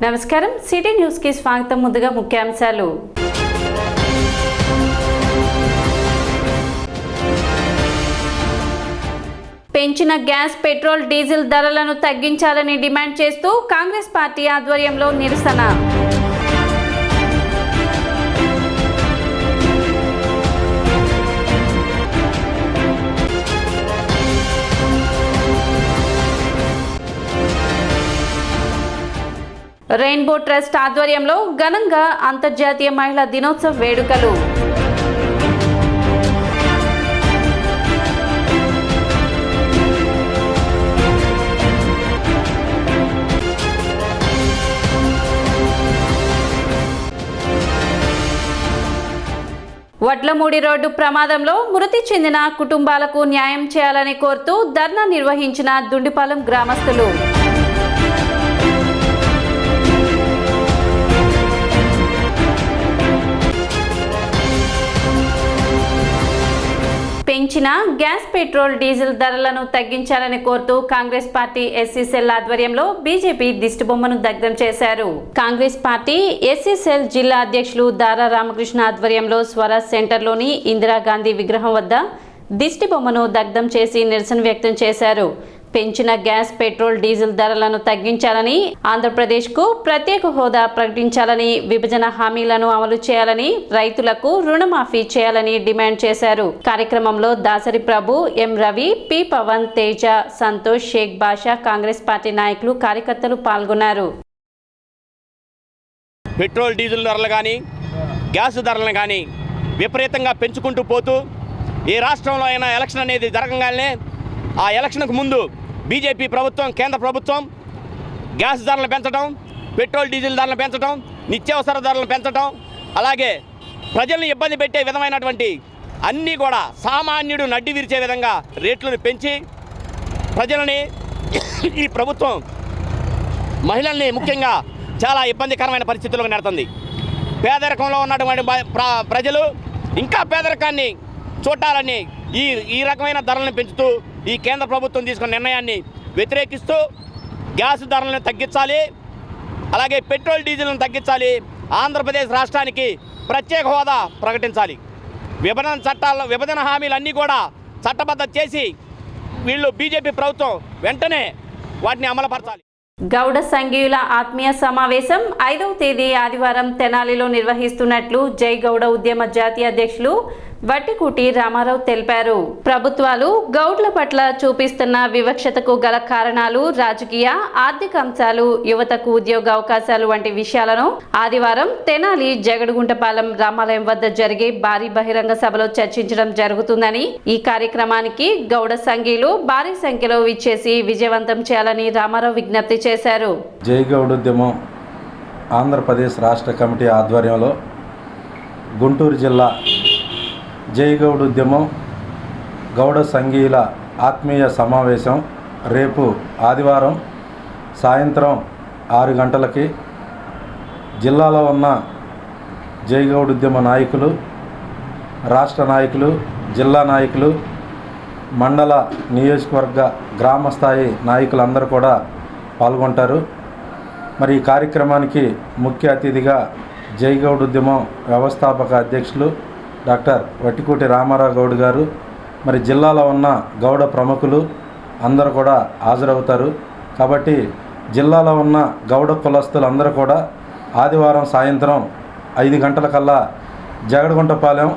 నమస్కారం city news కి స్వాగతం. ముందుగా ముఖ్యాంశాలు. పెంచిన గ్యాస్, పెట్రోల్, డీజిల్ ధరలను తగ్గించాలని డిమాండ్ చేస్తూ కాంగ్రెస్ పార్టీ ఆధ్వర్యంలో నిరసన. రెయిన్బో ట్రస్ట్ ఆధ్వర్యంలో ఘనంగా అంతర్జాతీయ మహిళా దినోత్సవ వేడుకలు. వడ్లమూడి రోడ్డు ప్రమాదంలో మృతి చెందిన కుటుంబాలకు న్యాయం చేయాలని కోరుతూ ధర్నా నిర్వహించిన దుండిపాలెం గ్రామస్తులు. పెంచిన గ్యాస్, పెట్రోల్, డీజిల్ ధరలను తగ్గించాలని కోరుతూ కాంగ్రెస్ పార్టీ ఎస్సీ సెల్ ఆధ్వర్యంలో బీజేపీ దిష్టిబొమ్మను దగ్ధం చేశారు. కాంగ్రెస్ పార్టీ ఎస్సీ సెల్ జిల్లా అధ్యక్షులు దారా రామకృష్ణ ఆధ్వర్యంలో స్వరాజ్ సెంటర్లోని ఇందిరాగాంధీ విగ్రహం వద్ద దిష్టిబొమ్మను దగ్ధం చేసి నిరసన వ్యక్తం చేశారు. పెంచిన గ్యాస్, పెట్రోల్, డీజిల్ ధరలను తగ్గించాలని, ఆంధ్రప్రదేశ్కు ప్రత్యేక హోదా ప్రకటించాలని, విభజన హామీలను అమలు చేయాలని, రైతులకు రుణమాఫీ చేయాలని డిమాండ్ చేశారు. కార్యక్రమంలో దాసరి ప్రభు, ఎం రవి, పి పవన్, తేజ, సంతోష్, షేక్ బాషా, కాంగ్రెస్ పార్టీ నాయకులు, కార్యకర్తలు పాల్గొన్నారు. పెట్రోల్, డీజిల్ ధరలు కానీ, గ్యాస్ ధరలను కానీ విపరీతంగా పెంచుకుంటూ పోతూ ఏ రాష్ట్రంలో అయినా ఎలక్షన్ అనేది జరగగానే ఆ ఎలక్షన్కు ముందు బీజేపీ ప్రభుత్వం, కేంద్ర ప్రభుత్వం గ్యాస్ ధరలను పెంచడం, పెట్రోల్, డీజిల్ ధరలను పెంచడం, నిత్యావసర ధరలను పెంచడం, అలాగే ప్రజలను ఇబ్బంది పెట్టే విధమైనటువంటి అన్నీ కూడా సామాన్యుడు నడ్డి విరిచే విధంగా రేట్లను పెంచి ప్రజలని, ఈ ప్రభుత్వం మహిళల్ని ముఖ్యంగా చాలా ఇబ్బందికరమైన పరిస్థితులకు నెడుతుంది. పేదరికంలో ఉన్నటువంటి ప్రజలు ఇంకా పేదరికాన్ని చూడాలని ఈ రకమైన ధరలను పెంచుతూ ఈ కేంద్ర ప్రభుత్వం తీసుకున్న నిర్ణయాన్ని వ్యతిరేకిస్తూ గ్యాస్ ధరలను తగ్గించాలి, అలాగే పెట్రోల్, డీజిల్ను తగ్గించాలి, ఆంధ్రప్రదేశ్ రాష్ట్రానికి ప్రత్యేక హోదా ప్రకటించాలి, విభజన హామీలన్నీ కూడా చట్టబద్ధత చేసి వీళ్ళు బీజేపీ ప్రభుత్వం వెంటనే వాటిని అమలుపరచాలి. గౌడ సంఘీయుల ఆత్మీయ సమావేశం 5వ తేదీ ఆదివారం తెనాలిలో నిర్వహిస్తున్నట్లు జై గౌడ ఉద్యమ జాతీయ అధ్యక్షులు వట్టికూటి రామారావు తెలిపారు. ప్రభుత్వాలు గౌడ్ల పట్ల చూపిస్తున్న వివక్షతకు గల కారణాలు, రాజకీయ, ఆర్థిక అంశాలు, యువతకు ఉద్యోగ అవకాశాలు వంటి విషయాలను ఆదివారం తెనాలి జగడుగుంటపాలెం రామాలయం వద్ద జరిగే భారీ బహిరంగ సభలో చర్చించడం జరుగుతుందని, ఈ కార్యక్రమానికి గౌడ సంఘీయులు భారీ సంఖ్యలో విచ్చేసి విజయవంతం చేయాలని రామారావు విజ్ఞప్తి చేశారు. జై గౌడ ఉద్యమం ఆంధ్రప్రదేశ్ రాష్ట్ర కమిటీ ఆధ్వర్యంలో గుంటూరు జిల్లా జై గౌడ ఉద్యమం గౌడ సంఘీయుల ఆత్మీయ సమావేశం రేపు ఆదివారం సాయంత్రం 6 గంటలకి జిల్లాలో ఉన్న జై గౌడ ఉద్యమ నాయకులు, రాష్ట్ర నాయకులు, జిల్లా నాయకులు, మండల, నియోజకవర్గ, గ్రామ స్థాయి నాయకులందరూ కూడా పాల్గొంటారు. మరి ఈ కార్యక్రమానికి ముఖ్య అతిథిగా జై గౌడ ఉద్యమం వ్యవస్థాపక అధ్యక్షులు డాక్టర్ వట్టికూటి రామారావు గౌడ్ గారు, మరి జిల్లాలో ఉన్న గౌడ ప్రముఖులు అందరూ కూడా హాజరవుతారు. కాబట్టి జిల్లాలో ఉన్న గౌడ కులస్తులు అందరూ కూడా ఆదివారం సాయంత్రం 5 గంటలకల్లా జగడగుంటపాలెం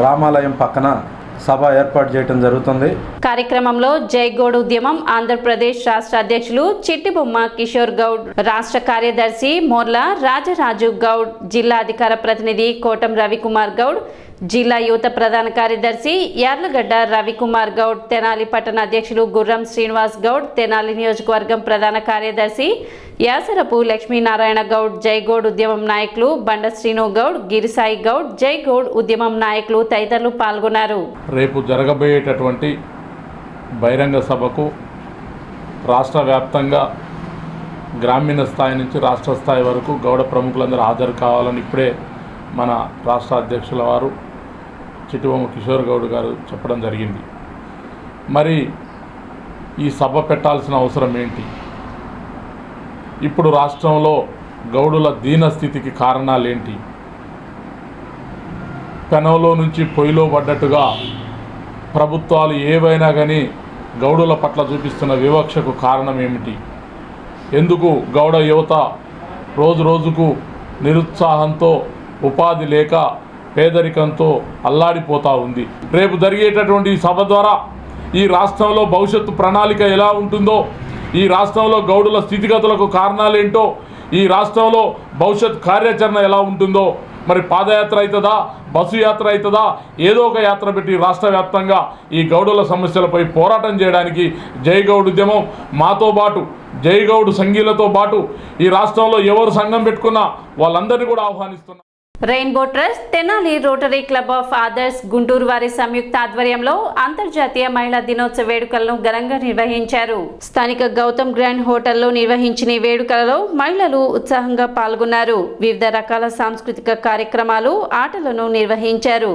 రామాలయం పక్కన సభ ఏర్పాటు చేయడం జరుగుతుంది. కార్యక్రమంలో జై గౌడ ఉద్యమం ఆంధ్రప్రదేశ్ రాష్ట్ర అధ్యక్షులు చిట్టిబొమ్మ కిషోర్ గౌడ్, రాష్ట్ర కార్యదర్శి మోర్ల రాజరాజు గౌడ్, జిల్లా అధికార ప్రతినిధి కోటం రవికుమార్ గౌడ్, జిల్లా యువత ప్రధాన కార్యదర్శి యార్లగడ్డ రవికుమార్ గౌడ్, తెనాలి పట్టణ అధ్యక్షులు గుర్రం శ్రీనివాస్ గౌడ్, తెనాలి నియోజకవర్గం ప్రధాన కార్యదర్శి యాసరపు లక్ష్మీనారాయణ గౌడ్, జై గౌడ్ ఉద్యమం నాయకులు బండ శ్రీను గౌడ్, గిరిసాయి గౌడ్, జై గౌడ్ ఉద్యమం నాయకులు తదితరులు పాల్గొన్నారు. రేపు జరగబోయేటటువంటి బహిరంగ సభకు రాష్ట్ర వ్యాప్తంగా గ్రామీణ స్థాయి నుంచి రాష్ట్ర స్థాయి వరకు గౌడ ప్రముఖులందరూ హాజరు కావాలని ఇప్పుడే మన రాష్ట్ర అధ్యక్షుల వారు చిట్టిబొమ్మ కిషోర్ గౌడ్ గారు చెప్పడం జరిగింది. మరి ఈ సభ పెట్టాల్సిన అవసరం ఏంటి? ఇప్పుడు రాష్ట్రంలో గౌడుల దీనస్థితికి కారణాలేంటి? పెనంలో నుంచి పొయ్యిలో పడ్డట్టుగా ప్రభుత్వాలు ఏవైనా కానీ గౌడుల పట్ల చూపిస్తున్న వివక్షకు కారణం ఏమిటి? ఎందుకు గౌడ యువత రోజు రోజుకు నిరుత్సాహంతో, ఉపాధి లేక, పేదరికంతో అల్లాడిపోతూ ఉంది? రేపు జరిగేటటువంటి సభ ద్వారా ఈ రాష్ట్రంలో భవిష్యత్తు ప్రణాళిక ఎలా ఉంటుందో, ఈ రాష్ట్రంలో గౌడుల స్థితిగతులకు కారణాలేంటో, ఈ రాష్ట్రంలో భవిష్యత్ కార్యాచరణ ఎలా ఉంటుందో, మరి పాదయాత్ర అవుతుందా, బస్సు యాత్ర అవుతుందా, ఏదో ఒక యాత్ర పెట్టి రాష్ట్ర వ్యాప్తంగా ఈ గౌడుల సమస్యలపై పోరాటం చేయడానికి జై గౌడ్ ఉద్యమం మాతో పాటు, జై గౌడ్ సంఘీలతో పాటు ఈ రాష్ట్రంలో ఎవరు సంఘం పెట్టుకున్నా వాళ్ళందరినీ కూడా ఆహ్వానిస్తున్నాం. Rainbow trust, Tenali rotary club of Adarsh Guntur వారి సంయుక్త ఆధ్వర్యంలో అంతర్జాతీయ మహిళా దినోత్సవ వేడుకలను ఘనంగా నిర్వహించారు. స్థానిక గౌతమ్ గ్రాండ్ హోటల్లో నిర్వహించిన ఈ వేడుకలలో మహిళలు ఉత్సాహంగా పాల్గొన్నారు. వివిధ రకాల సాంస్కృతిక కార్యక్రమాలు, ఆటలను నిర్వహించారు.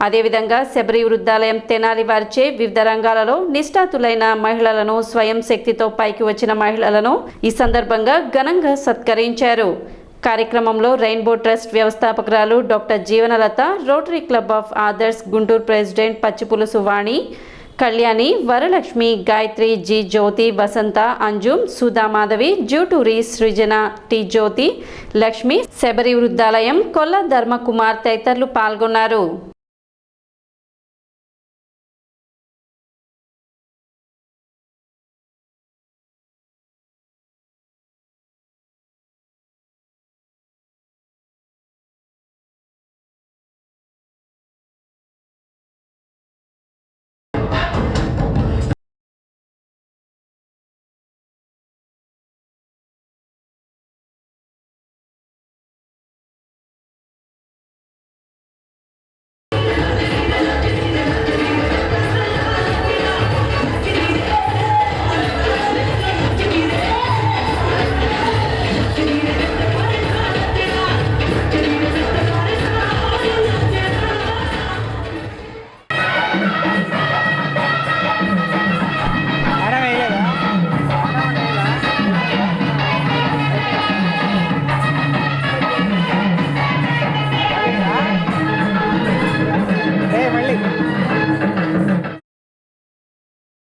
అదేవిధంగా శబరి వృద్ధాలయం తెనాలి వారిచే వివిధ రంగాలలో నిష్ఠాతులైన మహిళలను, స్వయం శక్తితో పైకి వచ్చిన మహిళలను ఈ సందర్భంగా ఘనంగా సత్కరించారు. కార్యక్రమంలో రెయిన్బో ట్రస్ట్ వ్యవస్థాపకురాలు doctor Jeevanalatha, rotary club of Adarsh Guntur president Pachipulusu Vani, Kalyani, Varalakshmi, Gayatri, G Jyothi, Vasantha, Anjum, Sudha Madhavi, Juturi, Srujana, T Jyothi, Lakshmi, Sabari వృద్ధాలయం, కొల్ల ధర్మకుమార్ తదితరులు పాల్గొన్నారు.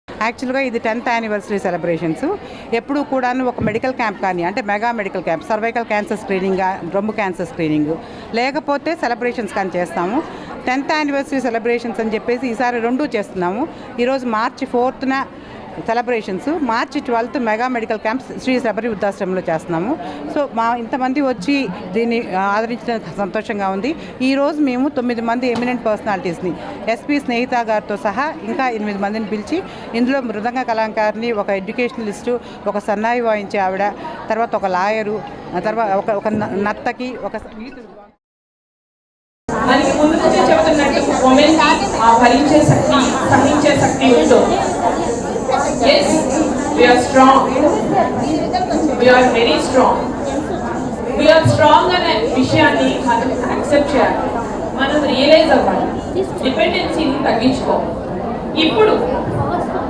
యాక్చువల్గా ఇది 10th యానివర్సరీ సెలబ్రేషన్స్. ఎప్పుడు కూడాను ఒక మెడికల్ క్యాంప్ కానీ, అంటే mega medical camp, cervical cancer screening, రొమ్ము క్యాన్సర్ స్క్రీనింగ్, లేకపోతే సెలబ్రేషన్స్ కానీ చేస్తాము. 10th యానివర్సరీ సెలబ్రేషన్స్ అని చెప్పేసి ఈసారి 2 చేస్తున్నాము. ఈరోజు March 4th celebrations, March 12th mega medical camps Sri Sabari వృద్ధాశ్రమంలో చేస్తున్నాము. సో ఇంతమంది వచ్చి దీన్ని ఆదరించిన సంతోషంగా ఉంది. ఈరోజు మేము 9 మంది ఎమినెంట్ పర్సనాలిటీస్ని, ఎస్పీ స్నేహిత గారితో సహా ఇంకా 8 మందిని పిలిచి, ఇందులో మృదంగ కళాకారిని, ఒక ఎడ్యుకేషనలిస్టు, ఒక సన్నాయి వాయించే ఆవిడ, తర్వాత ఒక లాయరు, తర్వాత ఒక నర్తకి, ఒక మనకి ముందు నుంచి చెప్తున్నట్టు ఉమెన్ భరించే శక్తి, సహించే శక్తి ఉందో. Yes, we are strong. We are very strong. We are strong అనే విషయాన్ని మనం యాక్సెప్ట్ చేయాలి, మనం రియలైజ్ అవ్వాలి, డిపెండెన్సీని తగ్గించుకోవాలి.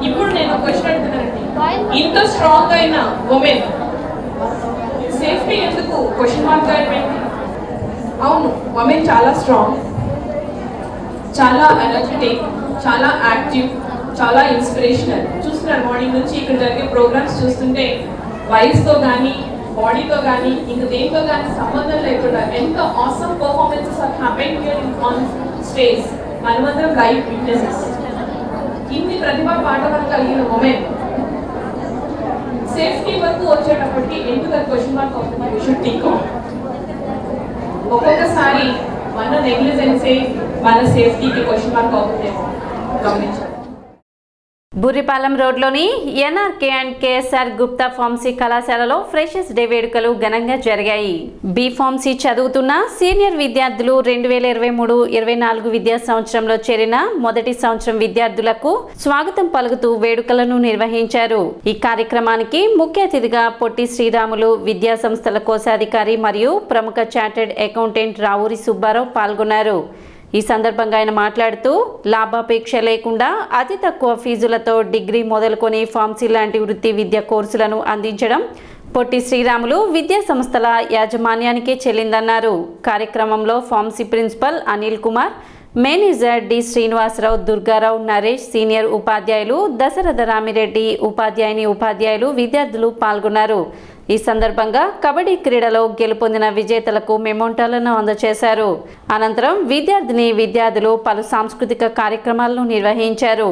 ఇప్పుడు నేను క్వశ్చన్ అడుగుతున్నానండి, ఇంత స్ట్రాంగ్ అయిన ఉమెన్ సేఫ్టీ ఎందుకు క్వశ్చన్ మార్క్ అయిపోయింది? అవును, ఉమెన్ చాలా స్ట్రాంగ్, చాలా ఎనర్జెటిక్, చాలా యాక్టివ్, చాలా ఇన్స్పిరేషనల్. చూస్తున్నారు మార్నింగ్ నుంచి ఇక్కడ జరిగే ప్రోగ్రామ్స్ చూస్తుంటే వయసుతో కానీ, బాడీతో కానీ, ఇంక దేనితో కానీ సంబంధం లేకుండా ఎంత awesome performances are happen here on stage. మనమందరం లైవ్ విట్నెసెస్. ఇన్ని ప్రతిభా పాఠవాలు కలిగిన ఉమెన్ సేఫ్టీ వరకు వచ్చేటప్పటికి ఎందుకు అది క్వశ్చన్ మార్క్ అవుతుంది? We should think on. ఒక్కొక్కసారి మన నెగ్లిజెన్సే మన సేఫ్టీకి క్వశ్చన్ మార్క్ అవుతుందేమో గమనించాలి. బుర్రిపాలెం రోడ్లోని NRK and KSR Gupta pharmacy కళాశాలలో ఫ్రెషర్స్ డే వేడుకలు ఘనంగా జరిగాయి. బి ఫార్మసీ చదువుతున్న సీనియర్ విద్యార్థులు 2023-24 విద్యా సంవత్సరంలో చేరిన మొదటి సంవత్సరం విద్యార్థులకు స్వాగతం పలుకుతూ వేడుకలను నిర్వహించారు. ఈ కార్యక్రమానికి ముఖ్య అతిథిగా పొట్టి శ్రీరాములు విద్యా సంస్థల కోశాధికారి మరియు ప్రముఖ చార్టెడ్ అకౌంటెంట్ రావూరి సుబ్బారావు పాల్గొన్నారు. ఈ సందర్భంగా ఆయన మాట్లాడుతూ లాభాపేక్ష లేకుండా అతి తక్కువ ఫీజులతో డిగ్రీ మొదలుకొని ఫార్మసీ లాంటి వృత్తి విద్య కోర్సులను అందించడం పొట్టి శ్రీరాములు విద్యా సంస్థల యాజమాన్యానికే చెల్లిందన్నారు. కార్యక్రమంలో pharmacy principal Anil Kumar, manager D Srinivasarao, Durgarao, Naresh, senior ఉపాధ్యాయులు దశరథ రామిరెడ్డి, ఉపాధ్యాయులు, విద్యార్థులు పాల్గొన్నారు. ఈ సందర్భంగా కబడ్డీ క్రీడలో గెలుపొందిన విజేతలకు మెమోంటాలను అందజేశారు. అనంతరం విద్యార్థులు పలు సాంస్కృతిక కార్యక్రమాలను నిర్వహించారు.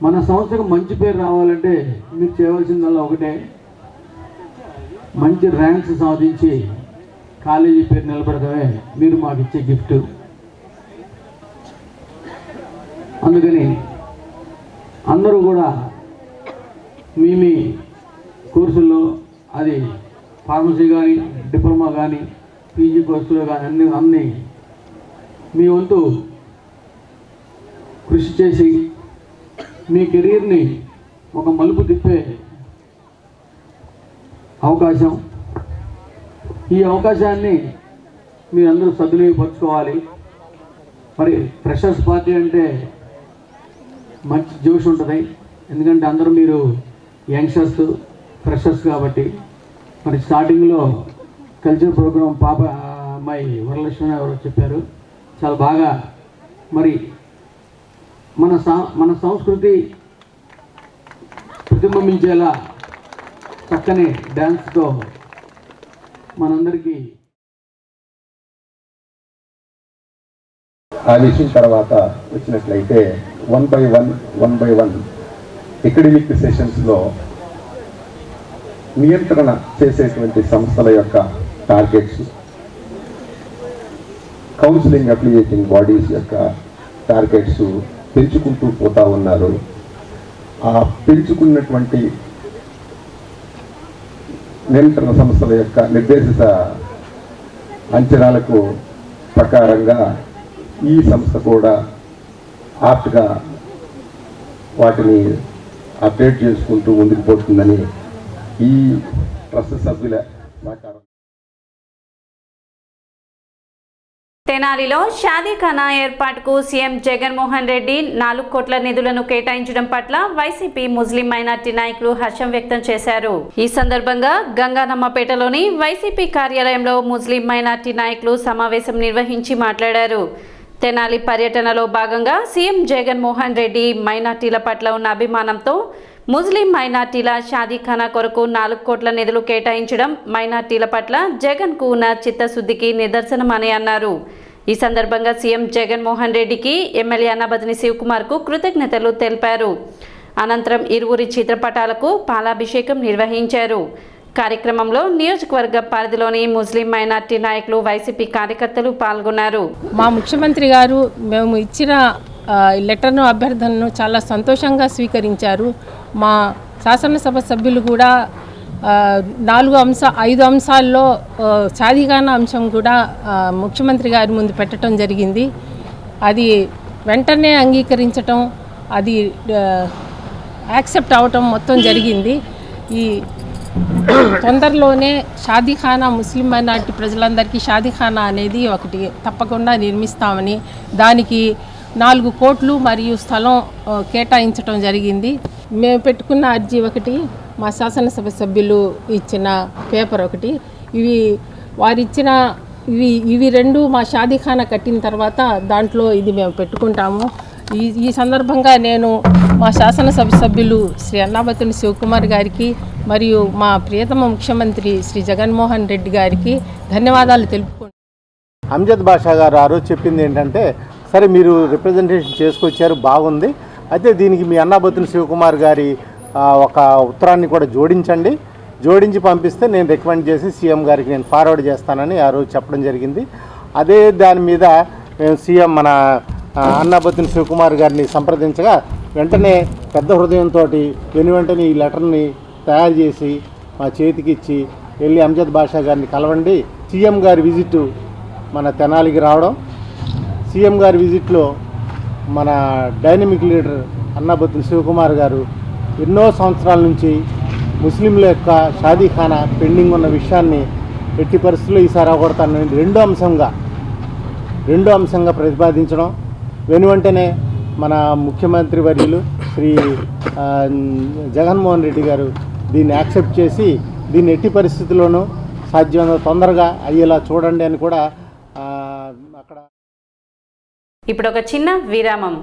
మన సంస్థకు మంచి పేరు రావాలంటే మీరు చేయవలసిందల్లా ఒకటే, మంచి ర్యాంక్స్ సాధించి కాలేజీ పేరు నిలబెడతామే మీరు మాకు ఇచ్చే గిఫ్ట్. అందుకని అందరూ కూడా మీ కోర్సుల్లో, అది ఫార్మసీ కానీ, డిప్లొమా కానీ, పీజీ కోర్సులో కానీ అన్నీ మీ వంతు కృషి చేసి మీ కెరీర్ని ఒక మలుపు తిప్పే అవకాశం. ఈ అవకాశాన్ని మీరందరూ సద్వినియోగపరచుకోవాలి. మరి ఫ్రెషర్స్ పార్టీ అంటే మంచి జోష్ ఉంటుంది, ఎందుకంటే అందరూ మీరు యంగ్స్టర్స్, ఫ్రెషర్స్ కాబట్టి. మరి స్టార్టింగ్లో కల్చర్ ప్రోగ్రాం అమ్మాయి వరలక్ష్మి ఎవరో చెప్పారు, చాలా బాగా. మరి మన సంస్కృతి ప్రతిబింబించేలా చక్కని డ్యాన్స్తో మనందరికీ ఆ విషయం తర్వాత వచ్చినట్లయితే 1 by 1 అకాడమిక్ సెషన్స్లో నియంత్రణ చేసేటువంటి సంస్థల యొక్క టార్గెట్స్, కౌన్సిలింగ్ అఫిలియేటింగ్ బాడీస్ యొక్క టార్గెట్స్ పెంచుకుంటూ పోతా ఉన్నారు. ఆ పెంచుకున్నటువంటి నియంత్రణ సంస్థల యొక్క నిర్దేశిత అంచనాలకు ప్రకారంగా ఈ సంస్థ కూడా ఆప్ట్గా వాటిని అప్డేట్ చేసుకుంటూ ముందుకు పోతుందని ఈ ట్రస్ట్ సభ్యుల సహకారం. తెనాలిలో షాదీఖానా ఏర్పాటుకు సీఎం జగన్మోహన్ రెడ్డి 4 కోట్ల నిధులను కేటాయించడం పట్ల వైసీపీ ముస్లిం మైనార్టీ నాయకులు హర్షం వ్యక్తం చేశారు. ఈ సందర్భంగా గంగానమ్మపేటలోని వైసీపీ కార్యాలయంలో ముస్లిం మైనార్టీ నాయకులు సమావేశం నిర్వహించి మాట్లాడారు. తెనాలి పర్యటనలో భాగంగా సీఎం జగన్మోహన్ రెడ్డి మైనార్టీల పట్ల ఉన్న అభిమానంతో ముస్లిం మైనార్టీల షాదీఖానా కొరకు 4 కోట్ల నిధులు కేటాయించడం మైనార్టీల పట్ల జగన్కు ఉన్న చిత్తశుద్ధికి నిదర్శనమని అన్నారు. ఈ సందర్భంగా సీఎం జగన్మోహన్ రెడ్డికి ఎమ్మెల్యే అన్నబతిని శివకుమార్కు కృతజ్ఞతలు తెలిపారు. అనంతరం ఇరువురి చిత్రపటాలకు పాలాభిషేకం నిర్వహించారు. కార్యక్రమంలో నియోజకవర్గ పరిధిలోని ముస్లిం మైనార్టీ నాయకులు, వైసీపీ కార్యకర్తలు పాల్గొన్నారు. మా ముఖ్యమంత్రి గారు మేము ఇచ్చిన లెటర్ను, అభ్యర్థనను చాలా సంతోషంగా స్వీకరించారు. మా శాసనసభ సభ్యులు కూడా 5 అంశాల్లో షాదీఖానా అంశం కూడా ముఖ్యమంత్రి గారి ముందు పెట్టడం జరిగింది. అది వెంటనే అంగీకరించటం, అది యాక్సెప్ట్ అవటం మొత్తం జరిగింది. ఈ తొందరలోనే షాదీఖానా, ముస్లిం మైనార్టీ ప్రజలందరికీ షాదీఖానా అనేది ఒకటి తప్పకుండా నిర్మిస్తామని, దానికి 4 కోట్లు మరియు స్థలం కేటాయించడం జరిగింది. మేము పెట్టుకున్న అర్జీ ఒకటి, మా శాసనసభ సభ్యులు ఇచ్చిన పేపర్ ఒకటి, వారిచ్చిన ఇవి 2 మా షాదీఖానా కట్టిన తర్వాత దాంట్లో ఇది మేము పెట్టుకుంటాము. ఈ సందర్భంగా నేను మా శాసనసభ సభ్యులు శ్రీ అన్నాబతిని శివకుమార్ గారికి మరియు మా ప్రియతమ ముఖ్యమంత్రి శ్రీ జగన్మోహన్ రెడ్డి గారికి ధన్యవాదాలు తెలుపుకుంటున్నాను. అమ్జద్ బాషా గారు ఆ రోజు చెప్పింది ఏంటంటే, సరే మీరు రిప్రజెంటేషన్ చేసుకొచ్చారు, బాగుంది, అయితే దీనికి మీ అన్నాబతిని శివకుమార్ గారి ఒక ఉత్తరాన్ని కూడా జోడించి పంపిస్తే నేను రికమెండ్ చేసి సీఎం గారికి నేను ఫార్వర్డ్ చేస్తానని ఆ రోజు చెప్పడం జరిగింది. అదే దాని మీద మేము సీఎం మన అన్నాబత్తుని శివకుమార్ గారిని సంప్రదించగా వెంటనే పెద్ద హృదయంతో వెంటనే ఈ లెటర్ని తయారు చేసి మా చేతికి ఇచ్చి వెళ్ళి అంజద్ బాషా గారిని కలవండి. సీఎం గారి విజిట్ మన తెనాలికి రావడం, సీఎం గారి విజిట్లో మన డైనమిక్ లీడర్ అన్నాబత్తుని శివకుమార్ గారు ఎన్నో సంవత్సరాల నుంచి ముస్లింల యొక్క షాదీఖానా పెండింగ్ ఉన్న విషయాన్ని ఎట్టి పరిస్థితుల్లో ఈసారి అవగొడతానని రెండో అంశంగా ప్రతిపాదించడం, వెంటనే మన ముఖ్యమంత్రి వర్యులు శ్రీ జగన్మోహన్ రెడ్డి గారు దీన్ని యాక్సెప్ట్ చేసి దీన్ని ఎట్టి పరిస్థితుల్లోనూ సాధ్యమైనంత తొందరగా అయ్యేలా చూడండి అని కూడా అక్కడ. ఇప్పుడు ఒక చిన్న విరామం.